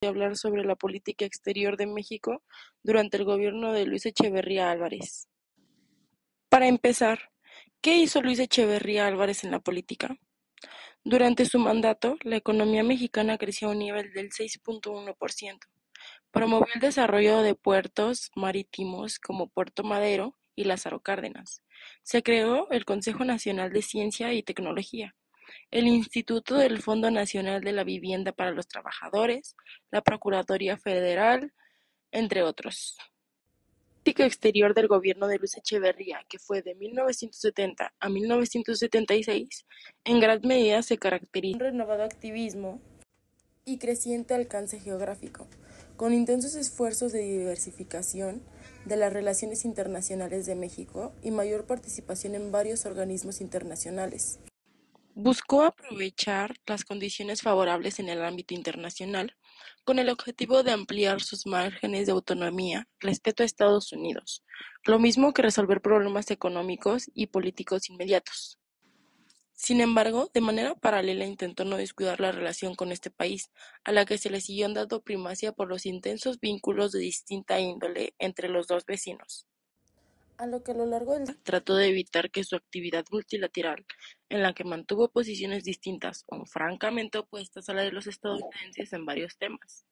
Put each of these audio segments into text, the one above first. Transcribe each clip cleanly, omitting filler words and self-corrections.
de hablar sobre la política exterior de México durante el gobierno de Luis Echeverría Álvarez. Para empezar, ¿qué hizo Luis Echeverría Álvarez en la política? Durante su mandato, la economía mexicana creció a un nivel del 6.1%. Promovió el desarrollo de puertos marítimos como Puerto Madero y Lázaro Cárdenas. Se creó el Consejo Nacional de Ciencia y Tecnología, el Instituto del Fondo Nacional de la Vivienda para los Trabajadores, la Procuraduría Federal, entre otros. La política exterior del gobierno de Luis Echeverría, que fue de 1970 a 1976, en gran medida se caracterizó por un renovado activismo y creciente alcance geográfico, con intensos esfuerzos de diversificación de las relaciones internacionales de México y mayor participación en varios organismos internacionales. Buscó aprovechar las condiciones favorables en el ámbito internacional con el objetivo de ampliar sus márgenes de autonomía respecto a Estados Unidos, lo mismo que resolver problemas económicos y políticos inmediatos. Sin embargo, de manera paralela intentó no descuidar la relación con este país, a la que se le siguió dando primacía por los intensos vínculos de distinta índole entre los dos vecinos. A lo que a lo largo del trató de evitar que su actividad multilateral, en la que mantuvo posiciones distintas o francamente opuestas a la de los estadounidenses en varios temas,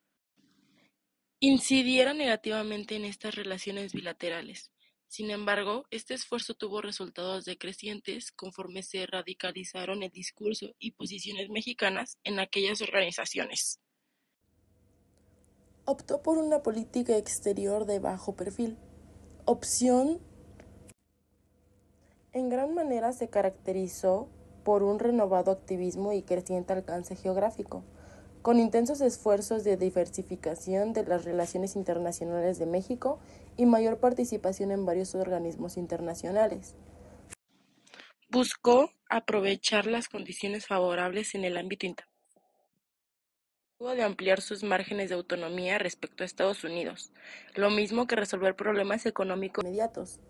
incidiera negativamente en estas relaciones bilaterales. Sin embargo, este esfuerzo tuvo resultados decrecientes conforme se radicalizaron el discurso y posiciones mexicanas en aquellas organizaciones. Optó por una política exterior de bajo perfil, opción en gran manera se caracterizó por un renovado activismo y creciente alcance geográfico, con intensos esfuerzos de diversificación de las relaciones internacionales de México y mayor participación en varios organismos internacionales. Buscó aprovechar las condiciones favorables en el ámbito internacional de ampliar sus márgenes de autonomía respecto a Estados Unidos, lo mismo que resolver problemas económicos inmediatos.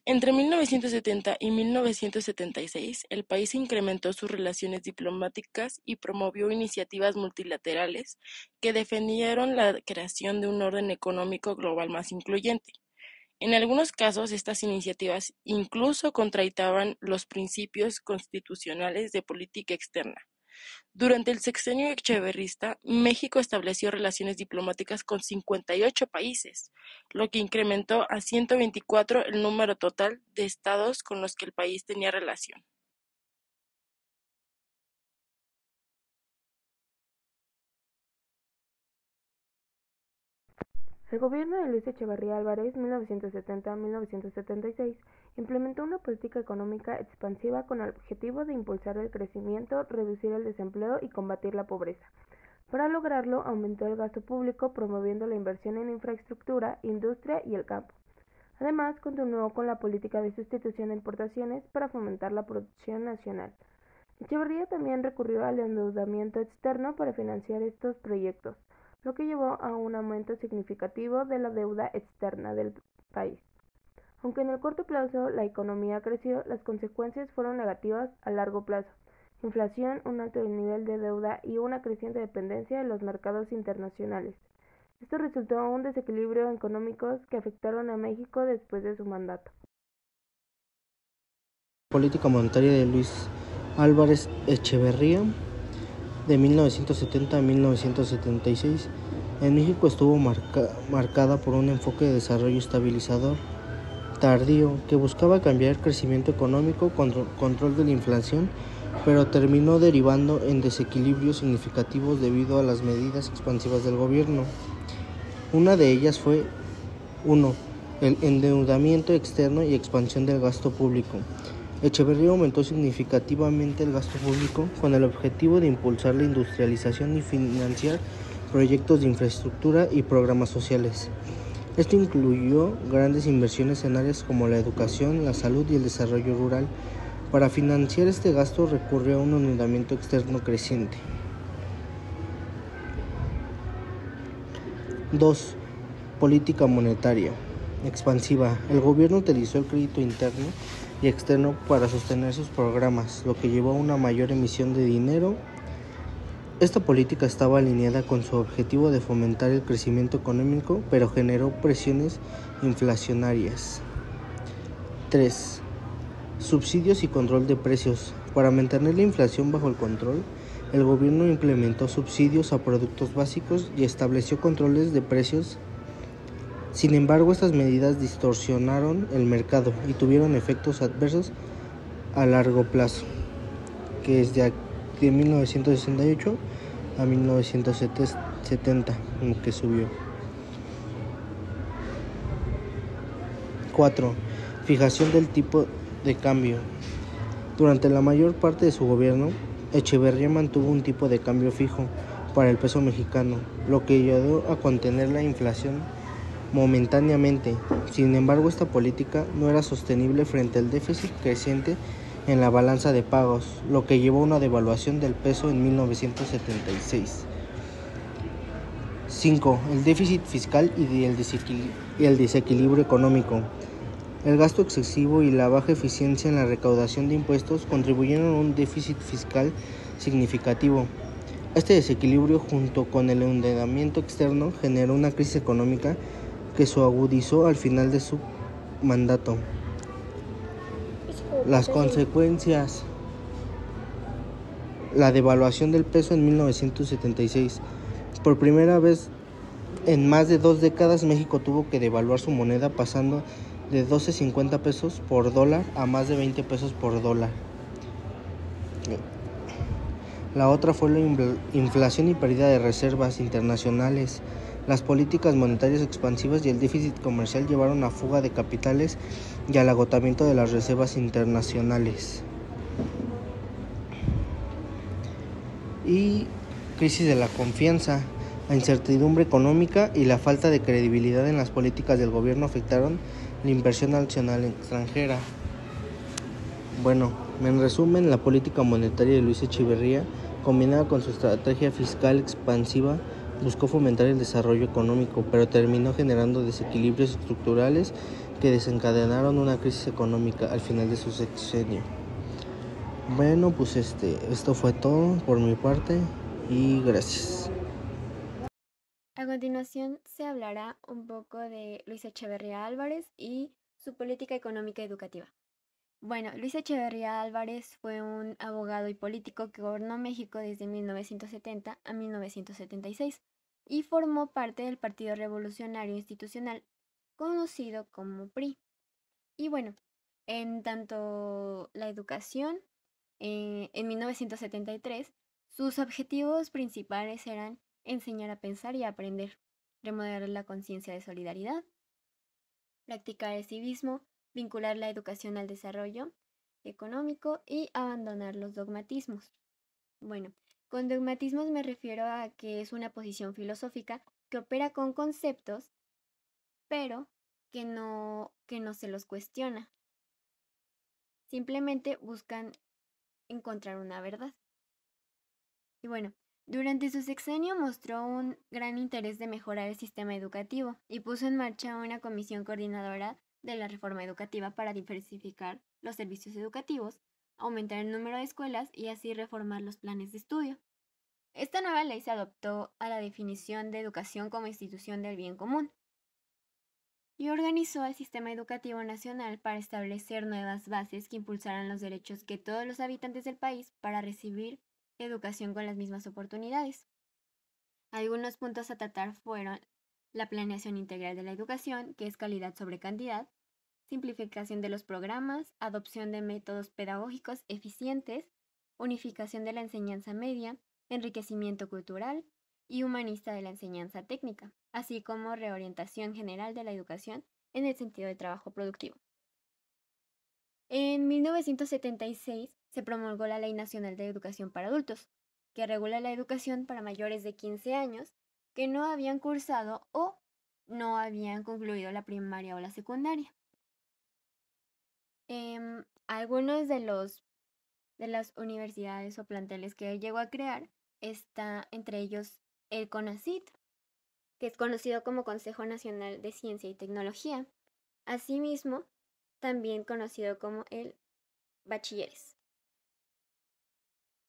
Entre 1970 y 1976, el país incrementó sus relaciones diplomáticas y promovió iniciativas multilaterales que defendieron la creación de un orden económico global más incluyente. En algunos casos, estas iniciativas incluso contrastaban los principios constitucionales de política externa. Durante el sexenio echeverrista, México estableció relaciones diplomáticas con 58 países, lo que incrementó a 124 el número total de estados con los que el país tenía relación. El gobierno de Luis Echeverría Álvarez (1970-1976) implementó una política económica expansiva con el objetivo de impulsar el crecimiento, reducir el desempleo y combatir la pobreza. Para lograrlo, aumentó el gasto público promoviendo la inversión en infraestructura, industria y el campo. Además, continuó con la política de sustitución de importaciones para fomentar la producción nacional. Echeverría también recurrió al endeudamiento externo para financiar estos proyectos, lo que llevó a un aumento significativo de la deuda externa del país. Aunque en el corto plazo la economía creció, las consecuencias fueron negativas a largo plazo: inflación, un alto nivel de deuda y una creciente dependencia de los mercados internacionales. Esto resultó en un desequilibrio económico que afectaron a México después de su mandato. Política monetaria de Luis Álvarez Echeverría de 1970 a 1976 en México estuvo marcada por un enfoque de desarrollo estabilizador tardío que buscaba cambiar el crecimiento económico, control de la inflación, pero terminó derivando en desequilibrios significativos debido a las medidas expansivas del gobierno. Una de ellas fue 1. El endeudamiento externo y expansión del gasto público. Echeverría aumentó significativamente el gasto público con el objetivo de impulsar la industrialización y financiar proyectos de infraestructura y programas sociales. Esto incluyó grandes inversiones en áreas como la educación, la salud y el desarrollo rural. Para financiar este gasto recurrió a un endeudamiento externo creciente. 2. Política monetaria expansiva. El gobierno utilizó el crédito interno y externo para sostener sus programas, lo que llevó a una mayor emisión de dinero Esta política estaba alineada con su objetivo de fomentar el crecimiento económico, pero generó presiones inflacionarias. 3. Subsidios y control de precios. Para mantener la inflación bajo el control, el gobierno implementó subsidios a productos básicos y estableció controles de precios. Sin embargo, estas medidas distorsionaron el mercado y tuvieron efectos adversos a largo plazo, que es de 1968 a 1970, que subió. 4. Fijación del tipo de cambio. Durante la mayor parte de su gobierno, Echeverría mantuvo un tipo de cambio fijo para el peso mexicano, lo que ayudó a contener la inflación momentáneamente. Sin embargo, esta política no era sostenible frente al déficit creciente en la balanza de pagos, lo que llevó a una devaluación del peso en 1976. 5. El déficit fiscal y el desequilibrio económico. El gasto excesivo y la baja eficiencia en la recaudación de impuestos contribuyeron a un déficit fiscal significativo. Este desequilibrio, junto con el endeudamiento externo, generó una crisis económica que se agudizó al final de su mandato. Las consecuencias: la devaluación del peso en 1976. Por primera vez en más de 2 décadas, México tuvo que devaluar su moneda, pasando de 12.50 pesos por dólar a más de 20 pesos por dólar. La otra fue la inflación y pérdida de reservas internacionales. Las políticas monetarias expansivas y el déficit comercial llevaron a fuga de capitales y al agotamiento de las reservas internacionales. Y crisis de la confianza. La incertidumbre económica y la falta de credibilidad en las políticas del gobierno afectaron la inversión nacional extranjera. Bueno, en resumen, la política monetaria de Luis Echeverría, combinada con su estrategia fiscal expansiva, buscó fomentar el desarrollo económico, pero terminó generando desequilibrios estructurales que desencadenaron una crisis económica al final de su sexenio. Bueno, pues esto fue todo por mi parte y gracias. A continuación se hablará un poco de Luis Echeverría Álvarez y su política económica educativa. Bueno, Luis Echeverría Álvarez fue un abogado y político que gobernó México desde 1970 a 1976 y formó parte del Partido Revolucionario Institucional, conocido como PRI. Y bueno, en tanto la educación, en 1973, sus objetivos principales eran enseñar a pensar y a aprender, remodelar la conciencia de solidaridad, practicar el civismo, vincular la educación al desarrollo económico y abandonar los dogmatismos. Bueno, con dogmatismos me refiero a que es una posición filosófica que opera con conceptos, pero que no se los cuestiona. Simplemente buscan encontrar una verdad. Y bueno, durante su sexenio mostró un gran interés de mejorar el sistema educativo y puso en marcha una comisión coordinadora de la reforma educativa para diversificar los servicios educativos, aumentar el número de escuelas y así reformar los planes de estudio. Esta nueva ley se adoptó a la definición de educación como institución del bien común y organizó al sistema educativo nacional para establecer nuevas bases que impulsaran los derechos que todos los habitantes del país para recibir educación con las mismas oportunidades. Algunos puntos a tratar fueron la planeación integral de la educación, que es calidad sobre cantidad, simplificación de los programas, adopción de métodos pedagógicos eficientes, unificación de la enseñanza media, enriquecimiento cultural y humanista de la enseñanza técnica, así como reorientación general de la educación en el sentido de trabajo productivo. En 1976 se promulgó la Ley Nacional de Educación para Adultos, que regula la educación para mayores de 15 años que no habían cursado o no habían concluido la primaria o la secundaria. Algunos de las universidades o planteles que él llegó a crear está entre ellos el CONACYT, que es conocido como Consejo Nacional de Ciencia y Tecnología, asimismo también conocido como el Bachilleres.